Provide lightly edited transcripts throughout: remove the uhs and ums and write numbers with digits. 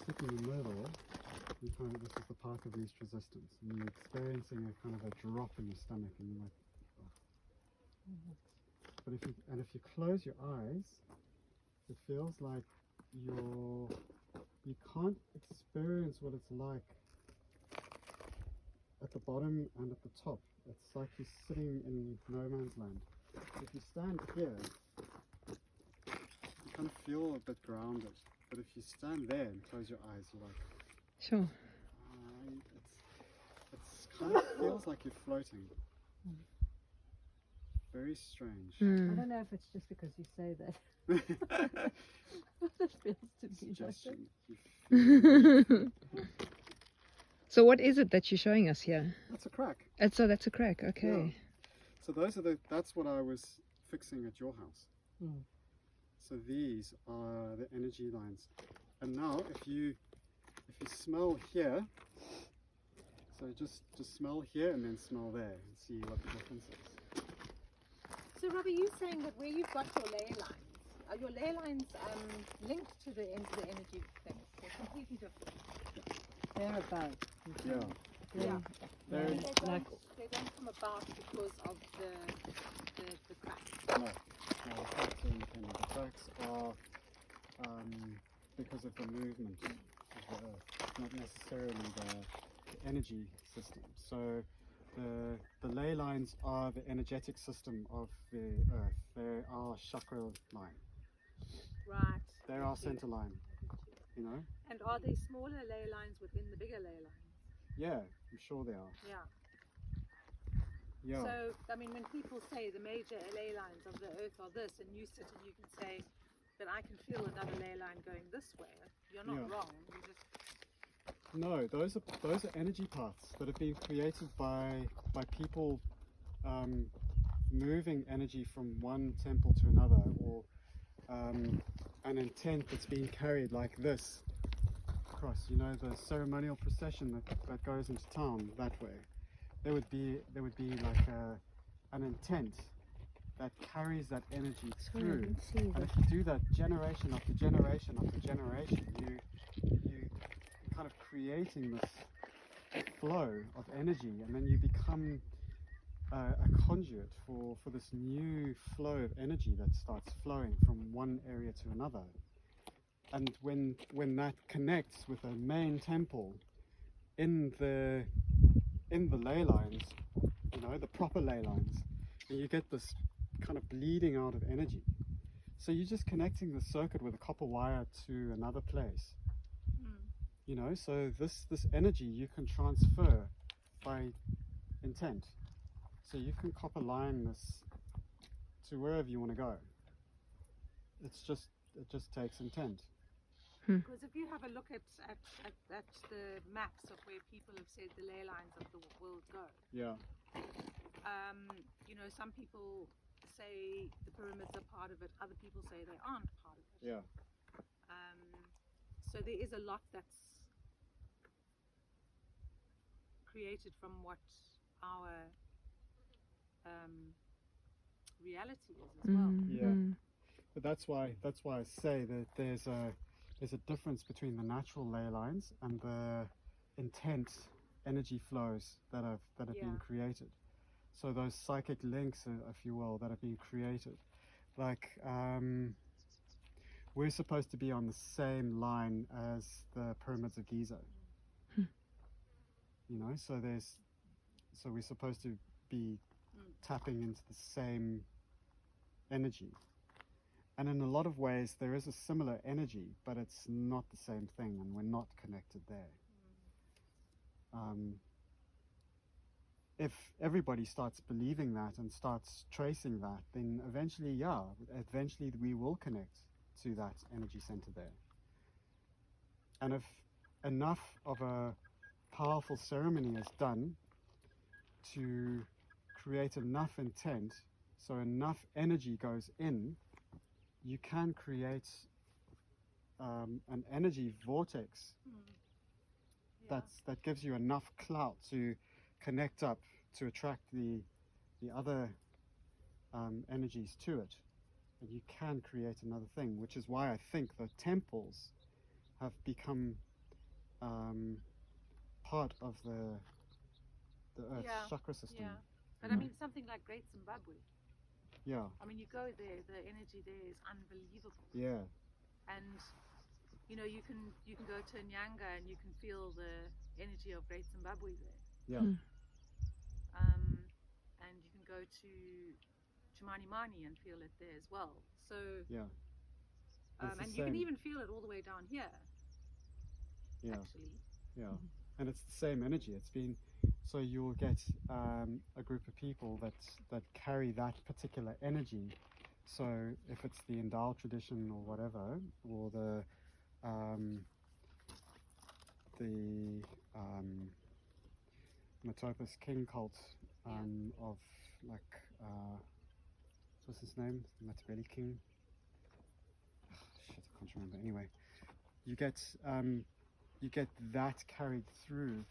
sit in the middle, you kind of, this is the path of least resistance, and you're experiencing a kind of a drop in your stomach, and you're like, oh. But if you close your eyes, it feels like you can't experience what it's like at the bottom and at the top. It's like you're sitting in no man's land. If you stand here, you kind of feel a bit grounded. But if you stand there and close your eyes, you're like, Sure. it's kind of feels like you're floating. Very strange. I don't know if it's just because you say that. It feels to be like that. So what is it that you're showing us here? That's a crack. So that's a crack, okay. Yeah. So that's what I was fixing at your house. So these are the energy lines. And now if you smell here, so just smell here and then smell there and see what the difference is. So Robbie, you're saying that where you've got your ley lines, are your ley lines linked to the energy things? They're completely different. They're above. Yeah. They don't come about because of the cracks. No, the cracks are independent. The cracks are because of the movement of the Earth, not necessarily the energy system. So the ley lines are the energetic system of the Earth. They are chakra line. Right. They are center line, you know? And are there smaller ley lines within the bigger ley lines? Yeah, I'm sure they are. Yeah. So, I mean, when people say the major ley lines of the Earth are this, and you sit and you can say that I can feel another ley line going this way, you're not wrong. You just... No, those are energy paths that have been created by people moving energy from one temple to another, or an intent that's being carried like this across. You know, the ceremonial procession that goes into town that way. There would be like an intent that carries that energy through. And if you do that generation after generation after generation, you kind of creating this flow of energy, and then you become a conduit for this new flow of energy that starts flowing from one area to another. And when that connects with a main temple in the ley lines, you know, the proper ley lines, and you get this kind of bleeding out of energy. So you're just connecting the circuit with a copper wire to another place. You know, so this energy you can transfer by intent. So you can copper line this to wherever you want to go. It just takes intent. Because if you have a look at the maps of where people have said the ley lines of the world go, Yeah. You know, some people say the pyramids are part of it, other people say they aren't part of it. Yeah. So there is a lot that's created from what our reality is as well. Yeah. But that's why I say that there's a difference between the natural ley lines and the intense energy flows that have been created. So those psychic links, if you will, that have been created. Like we're supposed to be on the same line as the pyramids of Giza. You know, so we're supposed to be tapping into the same energy. And in a lot of ways there is a similar energy, but it's not the same thing, and we're not connected there. If everybody starts believing that and starts tracing that, then eventually we will connect to that energy center there. And if enough of a powerful ceremony is done to create enough intent, so enough energy goes in, you can create an energy vortex that gives you enough clout to connect up to attract the other energies to it, and you can create another thing, which is why I think the temples have become part of the Earth's Yeah, chakra system. Yeah, but you I know? mean something like Great Zimbabwe. Yeah, I mean, you go there, the energy there is unbelievable, yeah, and you know you can go to Nyanga and you can feel the energy of Great Zimbabwe there. yeah, Mm. And you can go to Chimani Mani and feel it there as well. So yeah. It's the and you can same. even feel it all the way down here. Yeah, Actually, yeah. And it's the same energy. It's been so you'll get a group of people that carry that particular energy. So if it's the Indal tradition or whatever, or the Matopus king cult of like what's his name? The Matabele king. Shit, I can't remember. Anyway, you get that carried through,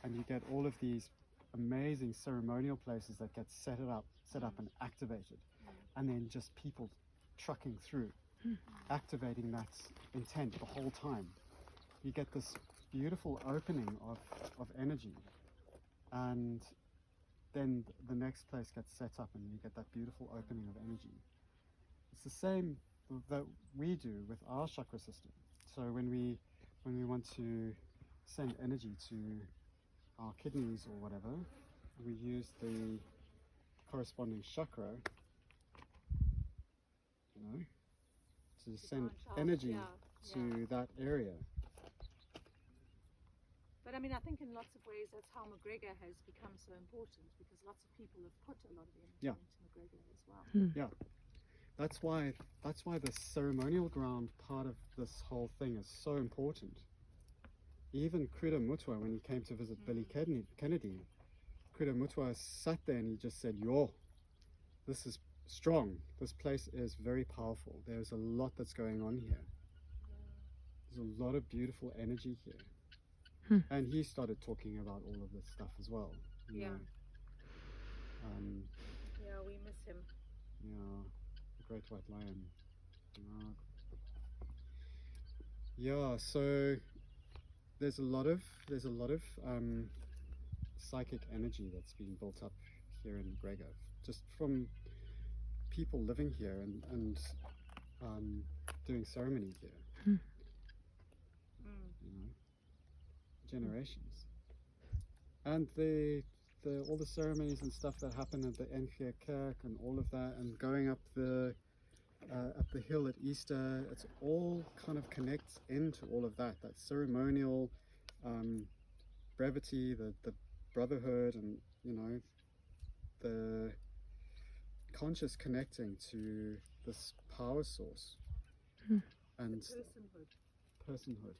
and you get all of these amazing ceremonial places that get set up and activated, and then just people trucking through, activating that intent the whole time. You get this beautiful opening of energy, and then the next place gets set up and you get that beautiful opening of energy. It's the same that we do with our chakra system. So when we want to send energy to our kidneys or whatever, we use the corresponding chakra, to send energy to that area. but I mean, I think in lots of ways that's how McGregor has become so important, because lots of people have put a lot of energy into McGregor as well. Yeah, that's why the ceremonial ground part of this whole thing is so important. Even Krida Mutwa, when he came to visit Billy Kennedy, Krida Mutwa sat there and he just said, "Yo, this is strong. This place is very powerful. There's a lot that's going on here. There's a lot of beautiful energy here." And he started talking about all of this stuff as well. You know. Yeah, we miss him. Yeah, the great white lion. Yeah, so there's a lot of psychic energy that's being built up here in McGregor, just from people living here and doing ceremony here. You know, generations, and all the ceremonies and stuff that happen at the Enfield Kerk and all of that, and going up the hill at Easter, it's all kind of connects into all of that ceremonial brevity, the brotherhood, and the conscious connecting to this power source and personhood.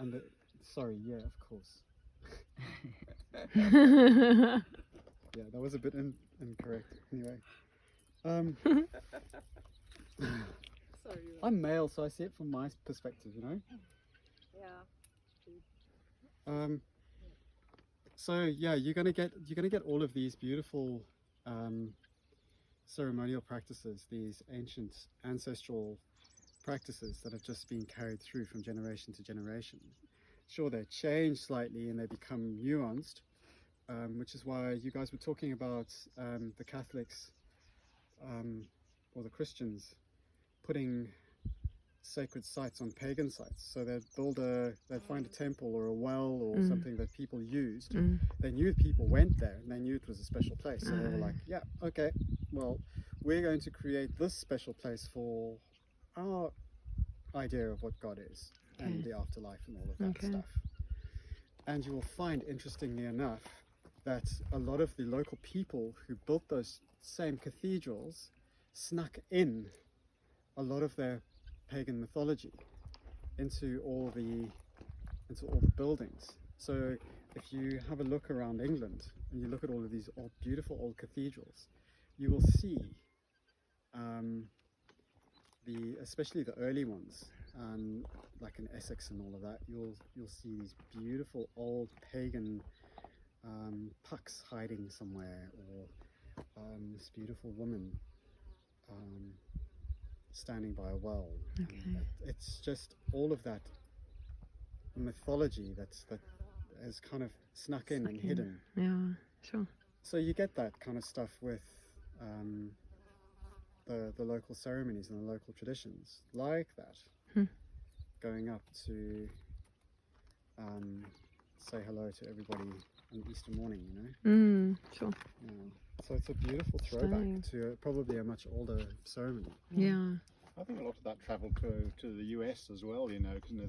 And of course. Yeah, that was a bit incorrect. Anyway, Sorry. I'm male, so I see it from my perspective, Yeah. So yeah, you're gonna get all of these beautiful ceremonial practices, these ancient ancestral practices that have just been carried through from generation to generation. Sure, they change slightly and they become nuanced, which is why you guys were talking about the Catholics or the Christians putting sacred sites on pagan sites. So they'd find a temple or a well or something that people used. They knew people went there and they knew it was a special place. So they were like, yeah, okay, well, we're going to create this special place for our idea of what God is and the afterlife and all of that stuff. And you will find, interestingly enough, that a lot of the local people who built those same cathedrals snuck in a lot of their pagan mythology into all the buildings. So if you have a look around England and you look at all of these beautiful old cathedrals, you will see especially the early ones, like in Essex and all of that, you'll see these beautiful old pagan pucks hiding somewhere, or this beautiful woman standing by a well. It's just all of that mythology that has kind of snuck in and hidden. Yeah, sure. So you get that kind of stuff with the local ceremonies and the local traditions, like that. Going up to say hello to everybody on Easter morning, you know. Sure. Yeah. So it's a beautiful throwback Stunning. to probably a much older ceremony. Yeah. I think a lot of that travelled to the US as well, you know, 'cause, you know,